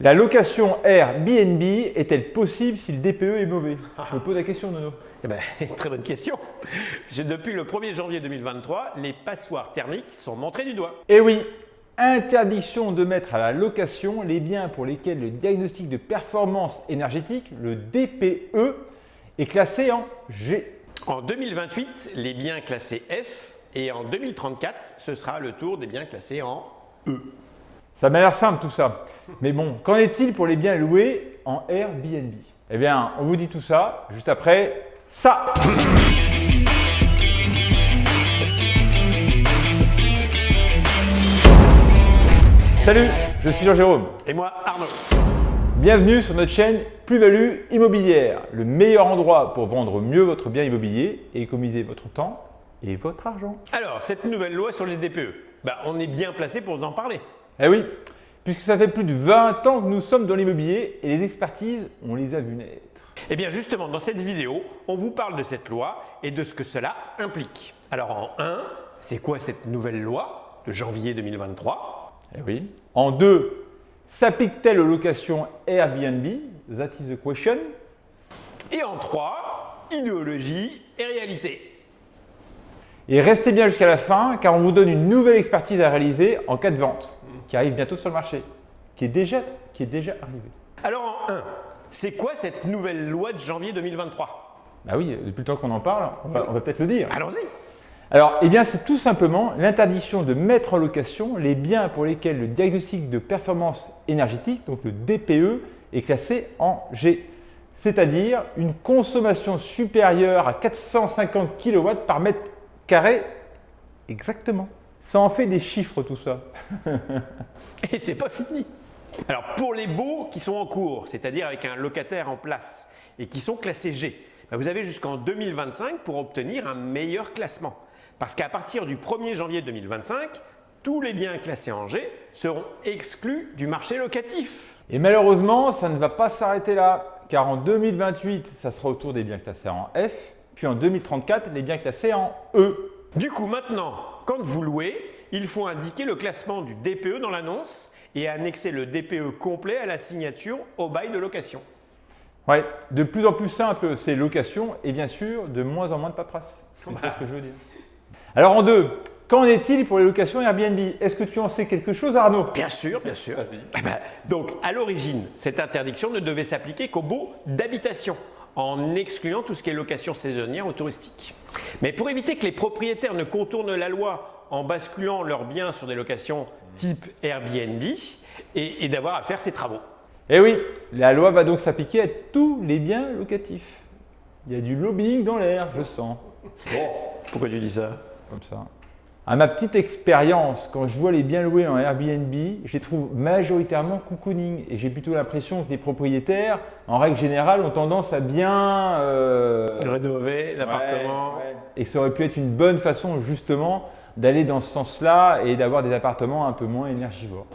La location Airbnb est-elle possible si le DPE est mauvais? Je me pose la question, Nono. Eh ben, très bonne question. Depuis le 1er janvier 2023, les passoires thermiques sont montrées du doigt. Eh oui, interdiction de mettre à la location les biens pour lesquels le diagnostic de performance énergétique, le DPE, est classé en G. En 2028, les biens classés F et en 2034, ce sera le tour des biens classés en E. Ça m'a l'air simple tout ça. Mais bon, qu'en est-il pour les biens loués en Airbnb? Eh bien, on vous dit tout ça juste après ça. Salut, je suis Jean-Jérôme. Et moi, Arnaud. Bienvenue sur notre chaîne Plus-Value Immobilière, le meilleur endroit pour vendre mieux votre bien immobilier et économiser votre temps et votre argent. Alors, cette nouvelle loi sur les DPE, on est bien placé pour en parler. Eh oui, puisque ça fait plus de 20 ans que nous sommes dans l'immobilier et les expertises, on les a vues naître. Eh bien justement, dans cette vidéo, on vous parle de cette loi et de ce que cela implique. Alors en 1, c'est quoi cette nouvelle loi de janvier 2023? Eh oui. En 2, s'applique-t-elle aux locations Airbnb? That is the question. Et en 3, idéologie et réalité. Et restez bien jusqu'à la fin car on vous donne une nouvelle expertise à réaliser en cas de vente qui arrive bientôt sur le marché, qui est déjà arrivée. Alors en 1, c'est quoi cette nouvelle loi de janvier 2023? Bah oui, depuis le temps qu'on en parle, on va peut-être le dire. Allons-y. Alors, eh bien, c'est tout simplement l'interdiction de mettre en location les biens pour lesquels le diagnostic de performance énergétique, donc le DPE, est classé en G. C'est-à-dire une consommation supérieure à 450 kW par mètre carré exactement. Ça en fait des chiffres tout ça. Et c'est pas fini. Alors pour les baux qui sont en cours, c'est-à-dire avec un locataire en place et qui sont classés G, vous avez jusqu'en 2025 pour obtenir un meilleur classement. Parce qu'à partir du 1er janvier 2025, tous les biens classés en G seront exclus du marché locatif. Et malheureusement, ça ne va pas s'arrêter là, car en 2028, ça sera autour des biens classés en F, puis en 2034, les biens classés en E. Du coup, maintenant, quand vous louez, il faut indiquer le classement du DPE dans l'annonce et annexer le DPE complet à la signature au bail de location. Ouais, de plus en plus simple ces locations et bien sûr de moins en moins de paperasse. C'est ce que je veux dire. Alors en 2, qu'en est-il pour les locations Airbnb? Est-ce que tu en sais quelque chose, Arnaud? Bien sûr, bien sûr. Donc à l'origine, cette interdiction ne devait s'appliquer qu'aux baux d'habitation, en excluant tout ce qui est location saisonnière ou touristique. Mais pour éviter que les propriétaires ne contournent la loi en basculant leurs biens sur des locations type Airbnb et d'avoir à faire ces travaux. Eh oui, la loi va donc s'appliquer à tous les biens locatifs. Il y a du lobbying dans l'air, je sens. Bon, pourquoi tu dis ça? Comme ça. À ma petite expérience, quand je vois les biens loués en Airbnb, je les trouve majoritairement cocooning et j'ai plutôt l'impression que les propriétaires, en règle générale, ont tendance à bien rénover l'appartement. Ouais. Et ça aurait pu être une bonne façon justement d'aller dans ce sens-là et d'avoir des appartements un peu moins énergivores.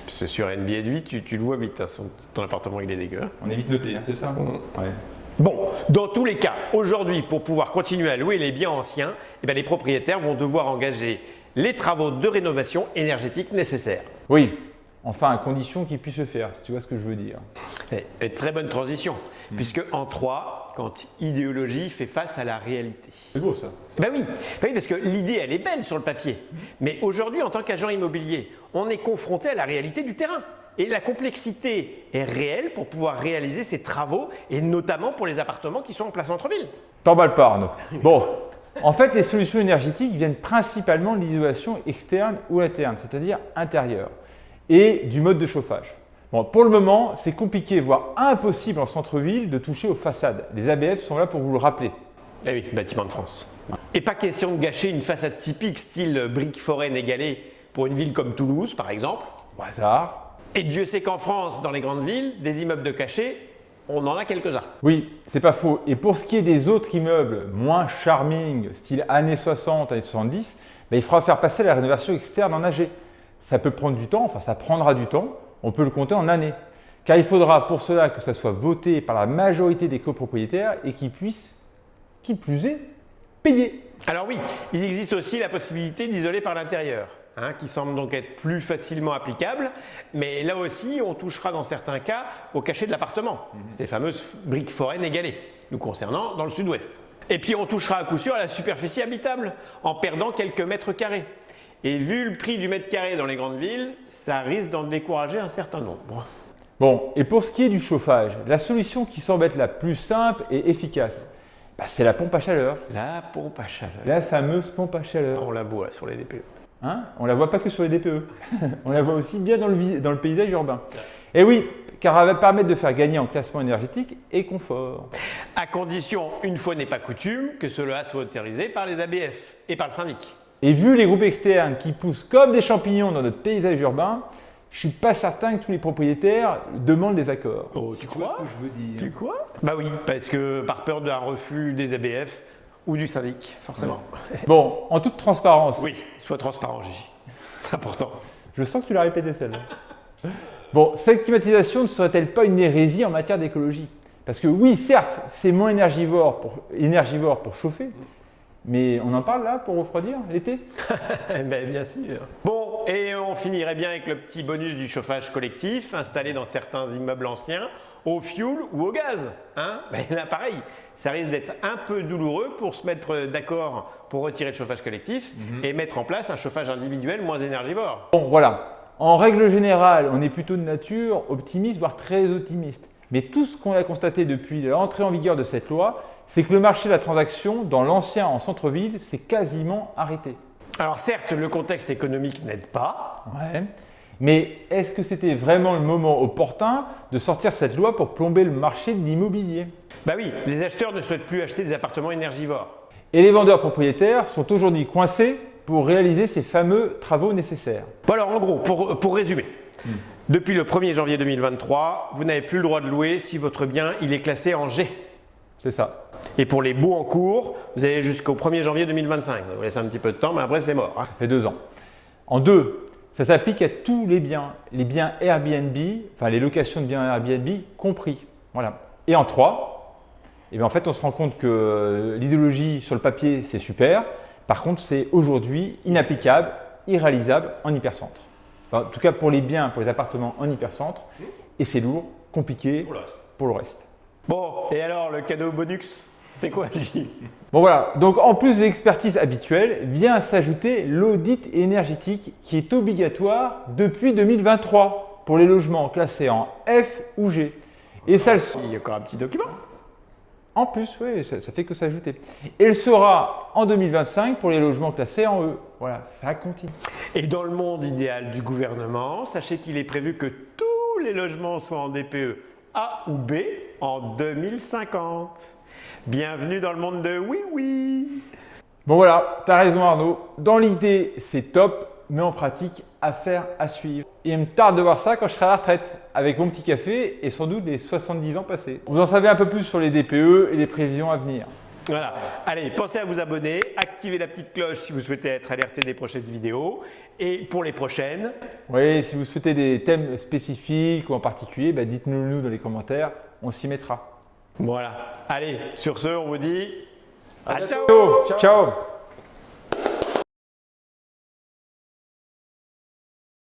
C'est sur Airbnb, tu le vois vite, hein, ton appartement il est dégueu. On est vite noté, hein, c'est ça? Ouais. Bon, dans tous les cas, aujourd'hui, pour pouvoir continuer à louer les biens anciens, les propriétaires vont devoir engager les travaux de rénovation énergétique nécessaires. Oui, enfin à condition qu'ils puissent le faire, si tu vois ce que je veux dire. Et très bonne transition, puisque en 3, quand idéologie fait face à la réalité. C'est beau ça. Oui, parce que l'idée elle est belle sur le papier, mais aujourd'hui en tant qu'agent immobilier, on est confronté à la réalité du terrain. Et la complexité est réelle pour pouvoir réaliser ces travaux et notamment pour les appartements qui sont en plein centre-ville. T'emballes pas, Arnaud. Bon, en fait, les solutions énergétiques viennent principalement de l'isolation externe ou interne, c'est-à-dire intérieure, et du mode de chauffage. Bon, pour le moment, c'est compliqué, voire impossible en centre-ville de toucher aux façades. Les ABF sont là pour vous le rappeler. Eh oui, bâtiment de France. Et pas question de gâcher une façade typique style brique forêt égalée pour une ville comme Toulouse, par exemple. Au hasard. Et Dieu sait qu'en France, dans les grandes villes, des immeubles de cachet, on en a quelques-uns. Oui, c'est pas faux. Et pour ce qui est des autres immeubles moins charming, style années 60, années 70, il faudra faire passer la rénovation externe en AG. Ça peut prendre du temps, enfin ça prendra du temps, on peut le compter en années. Car il faudra pour cela que ça soit voté par la majorité des copropriétaires et qu'ils puissent, qui plus est, payer. Alors oui, il existe aussi la possibilité d'isoler par l'intérieur. hein, qui semble donc être plus facilement applicable. Mais là aussi, on touchera dans certains cas au cachet de l'appartement, ces fameuses briques foraines égalées, nous concernant dans le sud-ouest. Et puis on touchera à coup sûr à la superficie habitable, en perdant quelques mètres carrés. Et vu le prix du mètre carré dans les grandes villes, ça risque d'en décourager un certain nombre. Bon, et pour ce qui est du chauffage, la solution qui semble être la plus simple et efficace, c'est la pompe à chaleur. La pompe à chaleur. La fameuse pompe à chaleur. On la voit sur les DPE. Hein? On ne la voit pas que sur les DPE, on la voit aussi bien dans le paysage urbain. Et oui, car elle va permettre de faire gagner en classement énergétique et confort. À condition, une fois n'est pas coutume, que cela soit autorisé par les ABF et par le syndic. Et vu les groupes externes qui poussent comme des champignons dans notre paysage urbain, je suis pas certain que tous les propriétaires demandent des accords. Oh, tu crois ce que je veux dire? Tu crois? Bah oui, parce que par peur d'un refus des ABF ou du syndic, forcément. Bon, en toute transparence. Oui, sois transparent, Gigi. C'est important. Je sens que tu l'as répété celle-là. Bon, cette climatisation ne serait-elle pas une hérésie en matière d'écologie? Parce que oui, certes, c'est moins énergivore pour chauffer, mais on en parle là pour refroidir l'été? Ben, bien sûr. Bon, et on finirait bien avec le petit bonus du chauffage collectif installé dans certains immeubles anciens au fioul ou au gaz. Hein? Ben, là, pareil, ça risque d'être un peu douloureux pour se mettre d'accord pour retirer le chauffage collectif et mettre en place un chauffage individuel moins énergivore. Bon, voilà. En règle générale, on est plutôt de nature optimiste, voire très optimiste. Mais tout ce qu'on a constaté depuis l'entrée en vigueur de cette loi, c'est que le marché de la transaction dans l'ancien en centre-ville s'est quasiment arrêté. Alors certes, le contexte économique n'aide pas. Ouais. Mais est-ce que c'était vraiment le moment opportun de sortir cette loi pour plomber le marché de l'immobilier? Bah oui, les acheteurs ne souhaitent plus acheter des appartements énergivores. Et les vendeurs propriétaires sont aujourd'hui coincés pour réaliser ces fameux travaux nécessaires. Bon alors en gros, pour résumer, depuis le 1er janvier 2023, vous n'avez plus le droit de louer si votre bien il est classé en G. C'est ça. Et pour les baux en cours, vous avez jusqu'au 1er janvier 2025. Vous laissez un petit peu de temps, mais après c'est mort. Hein. Ça fait 2 ans. En 2, ça s'applique à tous les biens Airbnb, enfin les locations de biens Airbnb compris. Voilà. Et en 3, eh bien en fait on se rend compte que l'idéologie sur le papier c'est super, par contre c'est aujourd'hui inapplicable, irréalisable en hypercentre. Enfin, en tout cas pour les biens, pour les appartements en hypercentre, et c'est lourd, compliqué pour le reste. Bon, et alors le cadeau bonus, c'est quoi, Gilles? Bon voilà, donc en plus de l'expertise habituelle, vient s'ajouter l'audit énergétique qui est obligatoire depuis 2023 pour les logements classés en F ou G. Et ça, Il y a encore un petit document. en plus, oui, ça fait que s'ajouter. Et elle sera en 2025 pour les logements classés en E. Voilà, ça continue. Et dans le monde idéal du gouvernement, sachez qu'il est prévu que tous les logements soient en DPE A ou B en 2050. Bienvenue dans le monde de oui oui. Bon voilà, t'as raison Arnaud. Dans l'idée, c'est top, mais en pratique, affaire à suivre. Et il me tarde de voir ça quand je serai à la retraite, avec mon petit café et sans doute les 70 ans passés. Vous en savez un peu plus sur les DPE et les prévisions à venir. Voilà. Allez, pensez à vous abonner, activez la petite cloche si vous souhaitez être alerté des prochaines vidéos. Et pour les prochaines, Oui, si vous souhaitez des thèmes spécifiques ou en particulier, dites-nous dans les commentaires, on s'y mettra. voilà. Allez, sur ce, on vous dit à ciao. Ciao.